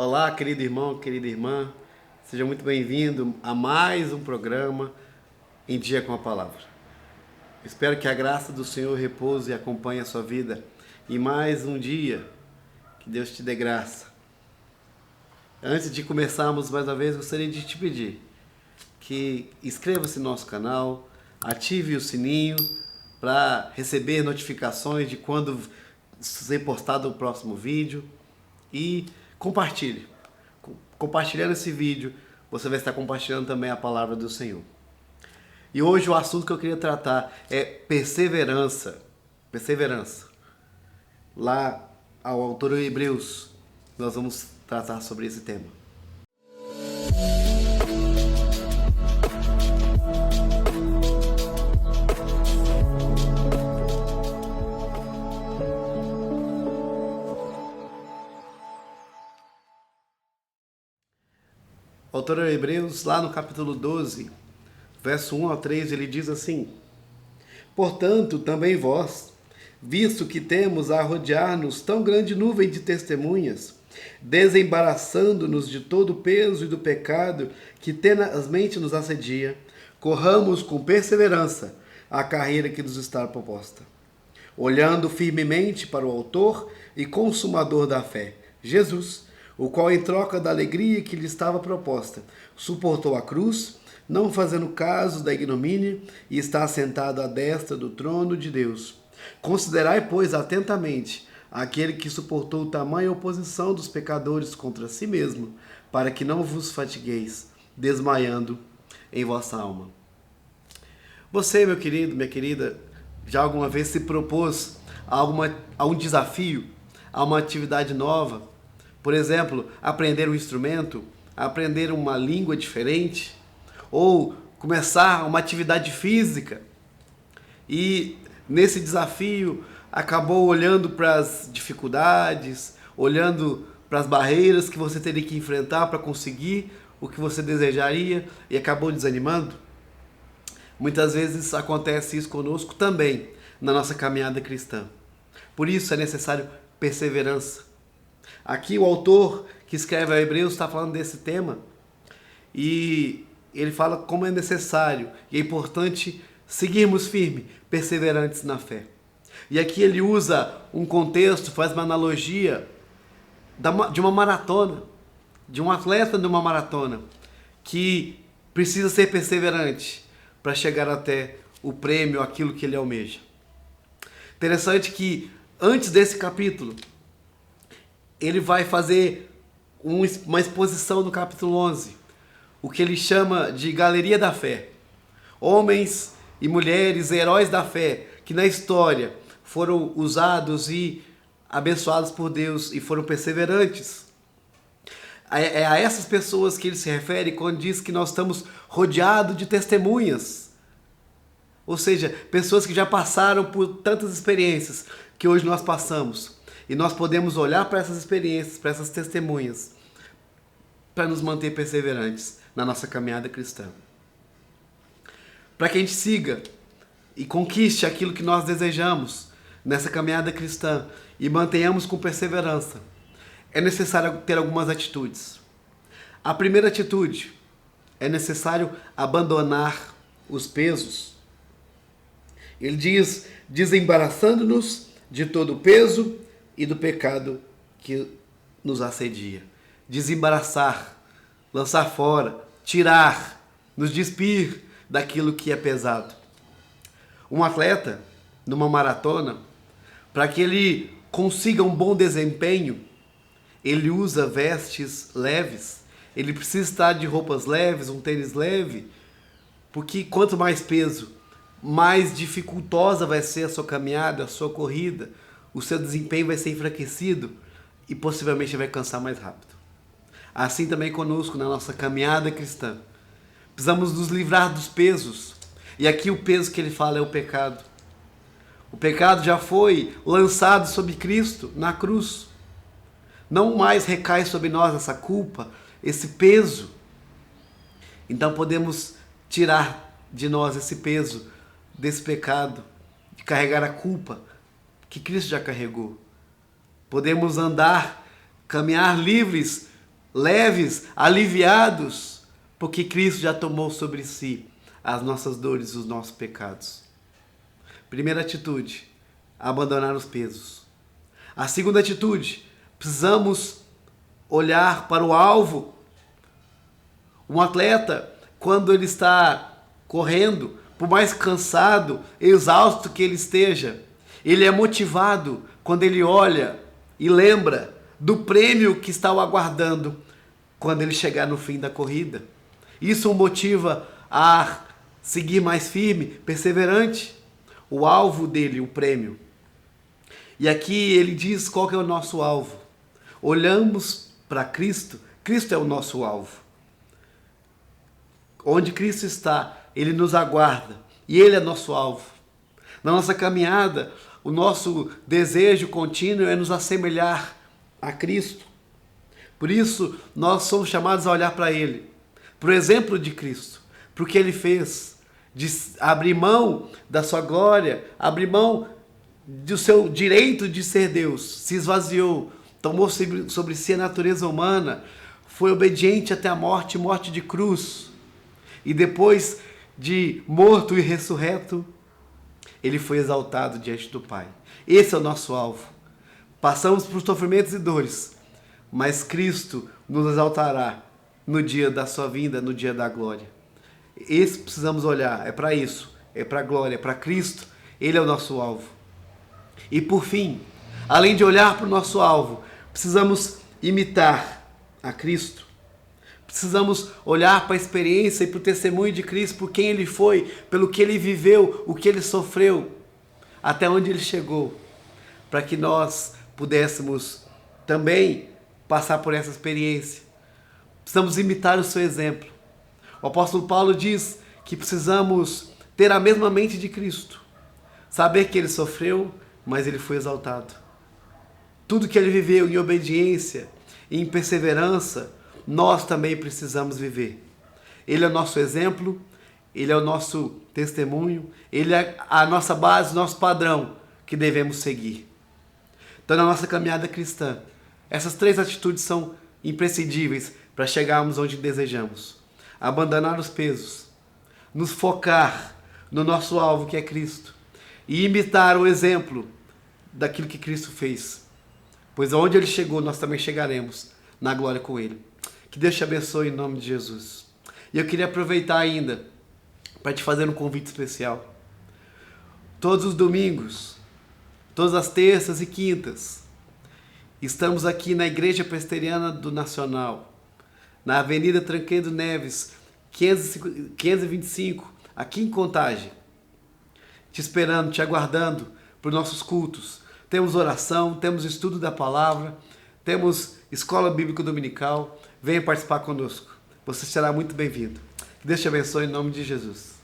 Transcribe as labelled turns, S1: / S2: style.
S1: Olá, querido irmão, querida irmã, seja muito bem-vindo a mais um programa Em Dia com a Palavra. Espero que a graça do Senhor repouse e acompanhe a sua vida em mais um dia, que Deus te dê graça. Antes de começarmos mais uma vez, gostaria de te pedir que inscreva-se no nosso canal, ative o sininho para receber notificações de quando ser postado o próximo vídeo e compartilhe. Compartilhando esse vídeo, você vai estar compartilhando também a palavra do Senhor. E hoje o assunto que eu queria tratar é perseverança. Perseverança. Lá, ao autor de Hebreus, nós vamos tratar sobre esse tema. O autor de Hebreus, lá no capítulo 12, verso 1 ao 3, ele diz assim: Portanto, também vós, visto que temos a rodear-nos tão grande nuvem de testemunhas, desembaraçando-nos de todo o peso e do pecado que tenazmente nos assedia, corramos com perseverança a carreira que nos está proposta, olhando firmemente para o autor e consumador da fé, Jesus, o qual, em troca da alegria que lhe estava proposta, suportou a cruz, não fazendo caso da ignomínia, e está assentado à destra do trono de Deus. Considerai, pois, atentamente aquele que suportou tamanha oposição dos pecadores contra si mesmo, para que não vos fatigueis, desmaiando em vossa alma. Você, meu querido, minha querida, já alguma vez se propôs a um desafio, a uma atividade nova? Por exemplo, aprender um instrumento, aprender uma língua diferente, ou começar uma atividade física. E nesse desafio acabou olhando para as dificuldades, olhando para as barreiras que você teria que enfrentar para conseguir o que você desejaria e acabou desanimando. Muitas vezes acontece isso conosco também na nossa caminhada cristã. Por isso é necessário perseverança. Aqui o autor que escreve a Hebreus está falando desse tema e ele fala como é necessário e é importante seguirmos firmes, perseverantes na fé. E aqui ele usa um contexto, faz uma analogia de uma maratona, de um atleta de uma maratona que precisa ser perseverante para chegar até o prêmio, aquilo que ele almeja. Interessante que antes desse capítulo, ele vai fazer uma exposição no capítulo 11, o que ele chama de Galeria da Fé. Homens e mulheres, heróis da fé, que na história foram usados e abençoados por Deus e foram perseverantes. É a essas pessoas que ele se refere quando diz que nós estamos rodeados de testemunhas. Ou seja, pessoas que já passaram por tantas experiências que hoje nós passamos. E nós podemos olhar para essas experiências, para essas testemunhas, para nos manter perseverantes na nossa caminhada cristã. Para que a gente siga e conquiste aquilo que nós desejamos nessa caminhada cristã e mantenhamos com perseverança, é necessário ter algumas atitudes. A primeira atitude, é necessário abandonar os pesos. Ele diz, desembaraçando-nos de todo o peso e do pecado que nos assedia. Desembaraçar, lançar fora, tirar, nos despir daquilo que é pesado. Um atleta, numa maratona, para que ele consiga um bom desempenho, ele usa vestes leves, ele precisa estar de roupas leves, um tênis leve, porque quanto mais peso, mais dificultosa vai ser a sua caminhada, a sua corrida, o seu desempenho vai ser enfraquecido e possivelmente vai cansar mais rápido. Assim também conosco na nossa caminhada cristã. Precisamos nos livrar dos pesos. E aqui o peso que ele fala é o pecado. O pecado já foi lançado sobre Cristo na cruz. Não mais recai sobre nós essa culpa, esse peso. Então podemos tirar de nós esse peso desse pecado, de carregar a culpa que Cristo já carregou. Podemos andar, caminhar livres leves, aliviados, porque Cristo já tomou sobre si as nossas dores e os nossos pecados. Primeira atitude, abandonar os pesos. A segunda atitude, precisamos olhar para o alvo. Um atleta, quando ele está correndo, por mais cansado, exausto que ele esteja, ele é motivado quando ele olha e lembra do prêmio que está o aguardando quando ele chegar no fim da corrida. Isso o motiva a seguir mais firme, perseverante. O alvo dele, o prêmio. E aqui ele diz qual que é o nosso alvo. Olhamos para Cristo, Cristo é o nosso alvo. Onde Cristo está, Ele nos aguarda e Ele é nosso alvo. Na nossa caminhada, o nosso desejo contínuo é nos assemelhar a Cristo. Por isso, nós somos chamados a olhar para Ele, para o exemplo de Cristo, para o que Ele fez, de abrir mão da sua glória, abrir mão do seu direito de ser Deus, se esvaziou, tomou sobre si a natureza humana, foi obediente até a morte, morte de cruz. E depois de morto e ressurreto, ele foi exaltado diante do Pai. Esse é o nosso alvo. Passamos por sofrimentos e dores, mas Cristo nos exaltará no dia da sua vinda, no dia da glória. Esse precisamos olhar, é para isso, é para a glória, é para Cristo. Ele é o nosso alvo. E por fim, além de olhar para o nosso alvo, precisamos imitar a Cristo. Precisamos olhar para a experiência e para o testemunho de Cristo, por quem Ele foi, pelo que Ele viveu, o que Ele sofreu, até onde Ele chegou, para que nós pudéssemos também passar por essa experiência. Precisamos imitar o seu exemplo. O apóstolo Paulo diz que precisamos ter a mesma mente de Cristo, saber que Ele sofreu, mas Ele foi exaltado. Tudo que Ele viveu em obediência, em perseverança, nós também precisamos viver. Ele é o nosso exemplo, Ele é o nosso testemunho, Ele é a nossa base, o nosso padrão que devemos seguir. Então, na nossa caminhada cristã, essas 3 atitudes são imprescindíveis para chegarmos onde desejamos. Abandonar os pesos, nos focar no nosso alvo, que é Cristo, e imitar o exemplo daquilo que Cristo fez. Pois aonde Ele chegou, nós também chegaremos na glória com Ele. Que Deus te abençoe em nome de Jesus. E eu queria aproveitar ainda para te fazer um convite especial. Todos os domingos, todas as terças e quintas, estamos aqui na Igreja Presbiteriana do Nacional, na Avenida Tranquedo Neves, 525, aqui em Contagem. Te esperando, te aguardando para os nossos cultos. Temos oração, temos estudo da palavra, temos escola bíblica dominical. Venha participar conosco. Você será muito bem-vindo. Que Deus te abençoe em nome de Jesus.